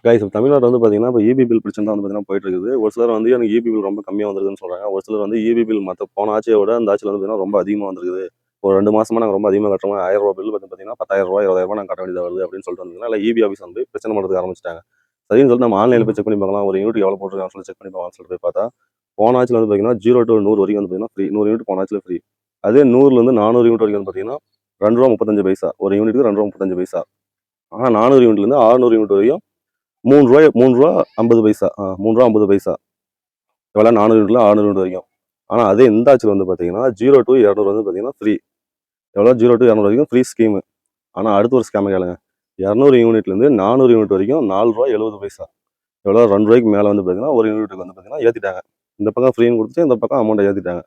Guys Tamil Nadu வந்து பார்த்தீங்கன்னா, இப்போ ஈபி பில் பிரச்சனை தான் வந்து பார்த்தீங்கன்னா போயிட்டு இருக்குது. ஒரு சிலர் வந்து எனக்கு ஈபி பில் ரொம்ப கம்மியா வந்திருக்குன்னு சொல்றாங்க. ஒரு சிலர் வந்து ஈபி பில் மத்த போன ஆட்சிய விட இந்த ஆட்சியில வந்து பார்த்தீங்கன்னா ரொம்ப அதிகமா வந்திருக்குது. ஒரு 2 மாசமா நாங்க ரொம்ப அதிகமா கட்டுறோம். ரூ. 1000 பில் வந்து பார்த்தீங்கன்னா, ரூ. 10,000 ரூ. 20,000 நாங்க கட்ட வேண்டியதா வருது அப்படின்னு சொல்லிட்டு வந்ததுனால ஈபி ஆஃபீஸ் வந்து பிரச்சனை பண்றதுக்கு ஆரம்பிச்சுட்டாங்க. சரின்னு சொல்லிட்டு நம்ம ஆன்லைன்ல போய் செக் பண்ணி பார்க்கலாம். ஒரு யூனிட் எவ்வளோ போட்டுருக்காங்கன்னு சொல்லி செக் பண்ணி பார்க்கலாம்னு சொல்லிட்டு போய் பார்த்தா, போன ஆட்சியில வந்து பார்த்தீங்கன்னா 0 to 100 வரைக்கும் வந்து பார்த்தீங்கன்னா ஃப்ரீ. 100 யூனிட் போன ஆட்சியில ஃப்ரீ. அதே 100லேருந்து 400 யூனிட் வரைக்கும் வந்து பார்த்தீங்கன்னா ரூ. 2.35 ஒரு யூனிட்டுக்கு ரூ. 2.35. ஆனா 400 யூனிட்லேருந்து 600 யூனிட் வரையும் ரூ. 3.50 ரூ. 3.50 எவ்வளோ 400 யூனிட்ல 600 யூனிட் வரைக்கும். ஆனால் அதே இந்த ஆட்சியில் வந்து பார்த்தீங்கன்னா 0 to 200 வந்து பார்த்தீங்கன்னா ஃப்ரீ. எவ்வளோ 0 to 200 வரைக்கும் ஃப்ரீ ஸ்கீமு. ஆனால் அடுத்த ஒரு ஸ்கேமை கேளுங்க. 200 யூனிட்லேருந்து 400 யூனிட் வரைக்கும் ரூ. 4.70 எவ்வளோ ரூ. 2 மேலே வந்து பார்த்தீங்கன்னா ஒரு யூனிட்டுக்கு வந்து பார்த்தீங்கன்னா ஏற்றிட்டாங்க. இந்த பக்கம் ஃப்ரீன்னு கொடுத்துட்டு இந்த பக்கம் அமௌண்ட்டை ஏற்றிட்டாங்க.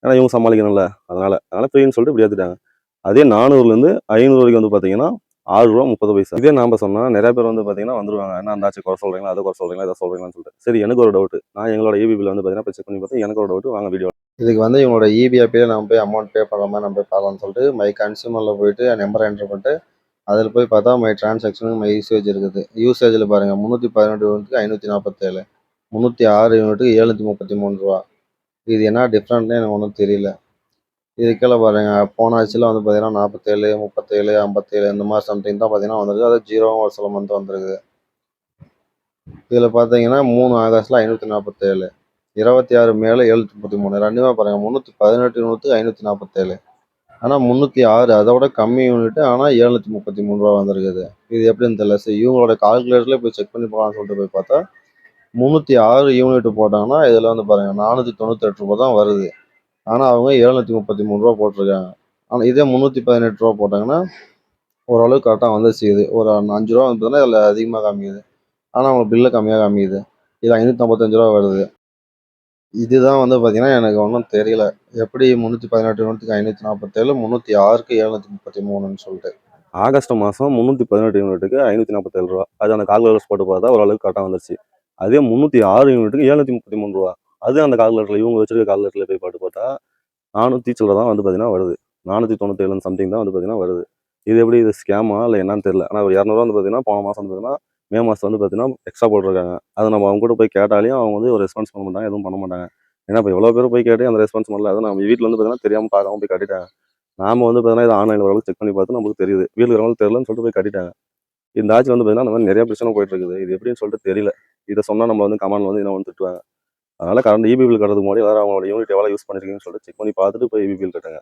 ஏன்னா இவங்க சமாளிக்கணும்ல, அதனால ஃப்ரீன்னு சொல்லிட்டு இப்படி ஏற்றிட்டாங்க. அதே 400லேருந்து 500 வரைக்கும் வந்து பார்த்தீங்கன்னா ரூ. 6.30. இதே நாம சொன்னா நிறைய பேர் வந்து பார்த்தீங்கன்னா வந்துருவாங்க. என்ன அந்த ஆச்சு குறை சொல்றீங்களா, அதை குறை சொல்றீங்களா, இதை சொல்றீங்களான்னு சொல்லிட்டு. சரி எனக்கு ஒரு டவுட். நான் எங்களோட ஈபி பில் வந்து பார்த்தீங்கன்னா செக் பண்ணி பார்த்தேன். எனக்கு ஒரு டவுட். வாங்க வீடியோ. இதுக்கு வந்து இவங்களோட இபி ஆப்பே நம்ம போய் அமௌண்ட் பே பண்ணுற மாதிரி நம்ம போய் பார்க்கலாம்னு சொல்லிட்டு மை கன்சியூமரில் போயிட்டு நம்பரை என்ட்ரு பண்ணிட்டு அதில் போய் பார்த்தா மை டிரான்சாக்ஷன் மை யூசேஜ் இருக்குது. யூசேஜில் பாருங்கள் 318 யூனிட்டுக்கு 547, 306 யூனிட்டுக்கு 733 ரூபா. இது என்ன டிஃப்ரெண்ட்னு எனக்கு ஒன்றும் தெரியல. இது கீழே பாருங்கள் போன ஆட்சியில் வந்து பார்த்தீங்கன்னா 47, 37, 57 இந்த மாதிரி சம்திங் தான் பார்த்தீங்கன்னா வந்திருக்கு. அது ஜீரோவும் ஒரு சில மந்த் வந்திருக்கு. இதில் பார்த்தீங்கன்னா 3 ஆகஸ்ட்டில் 547, 26 மேலே 733, ரெண்டுமே பாருங்கள் 318 யூனிட்டுக்கு 547. ஆனால் 306 அதை விட கம்மி யூனிட்டு, ஆனால் 733 ரூபா வந்திருக்குது. இது எப்படின்னு தெரியல. சரி இவங்களோட கால்குலேட்டர்லேயே போய் செக் பண்ணி போகலான்னு சொல்லிட்டு போய் பார்த்தா 306 யூனிட் போட்டாங்கன்னா இதில் வந்து பாருங்கள் 498 ரூபா தான் வருது. ஆனால் அவங்க 733 ரூபா போட்டிருக்காங்க. ஆனால் இதே 318 ரூபா போட்டாங்கன்னா ஓரளவுக்கு கரெக்டாக வந்துச்சு. இது ஒரு 5 ரூபா வந்து இதில் அதிகமாக காமிக்குது. ஆனால் அவங்க பில்லு கம்மியாக காமிக்குது. இது 555 ரூபா வருது. இதுதான் வந்து பார்த்தீங்கன்னா எனக்கு ஒன்றும் தெரியல. எப்படி 318 யூனிட்டுக்கு 547, 306க்கு 733ன்னு சொல்லிட்டு. ஆகஸ்ட் மாதம் 318 யூனிட்டுக்கு ரூ. 547. அது அந்த கால்குலேட்டர்ஸ் போட்டு பார்த்தா ஓரளவுக்கு கரெக்டாக வந்துருச்சு. அதே 306 யூனிட்டுக்கு 733. அது அந்த கால்குலேட்டரில் இவங்க வச்சிருக்க கால்குலேட்டரில் போய் பாட்டு பார்த்தா 400 சில்லறை தான் வந்து பார்த்தீங்கன்னா வருது. 497 சம்திங் தான் வந்து பார்த்தீங்கன்னா வருது. இது எப்படி இது ஸ்கேமா இல்லை என்னன்னு தெரியல. ஆனால் ஒரு 200 வந்து பார்த்தீங்கன்னா போன மாதம் வந்து பார்த்தீங்கன்னா மே மாதம் வந்து பார்த்தீங்கன்னா எக்ஸ்ட்ரா போட்டிருக்காங்க. அதை நம்ம அவங்க கூட போய் கேட்டாலையும் அவங்க வந்து ஒரு ரெஸ்பான்ஸ் பண்ண மாட்டாங்க, எதுவும் பண்ண மாட்டாங்க. ஏன்னா இப்போ எவ்வளோ பேர் போய் கேட்டு அந்த ரெஸ்பான்ஸ் பண்ணல. அதை நம்ம வீட்டில் வந்து பார்த்தீங்கன்னா தெரியாமல் பார்க்காம போய் கட்டிட்டாங்க. நாம வந்து பார்த்தீங்கன்னா இது ஆன்லைனில் ஓரளவுக்கு செக் பண்ணி பார்த்து நமக்கு தெரியுது. வீட்டில் இருக்கிறவங்களுக்கு தெரியலன்னு சொல்லிட்டு போய் கட்டிட்டாங்க. இந்த ஆட்சி வந்து பார்த்தீங்கன்னா அந்த மாதிரி நிறைய பிரச்சனை போயிட்டு இருக்குது. இது எப்படின்னு சொல்லிட்டு தெரியல. இதை சொன்னால் நம்ம வந்து கமெண்ட்ல வந்து என்ன வந்து திட்டுவாங்க. அதனால கரண்ட் இபி பில் கட்டுறதுக்கு முன்னாடி எல்லாரும் அவங்களோட யூனிட் எவ்வளோ யூஸ் பண்ணிருக்கீங்கன்னு சொல்லிட்டு செக் பண்ணி பார்த்துட்டு போய் இபி பில் கட்டுங்க.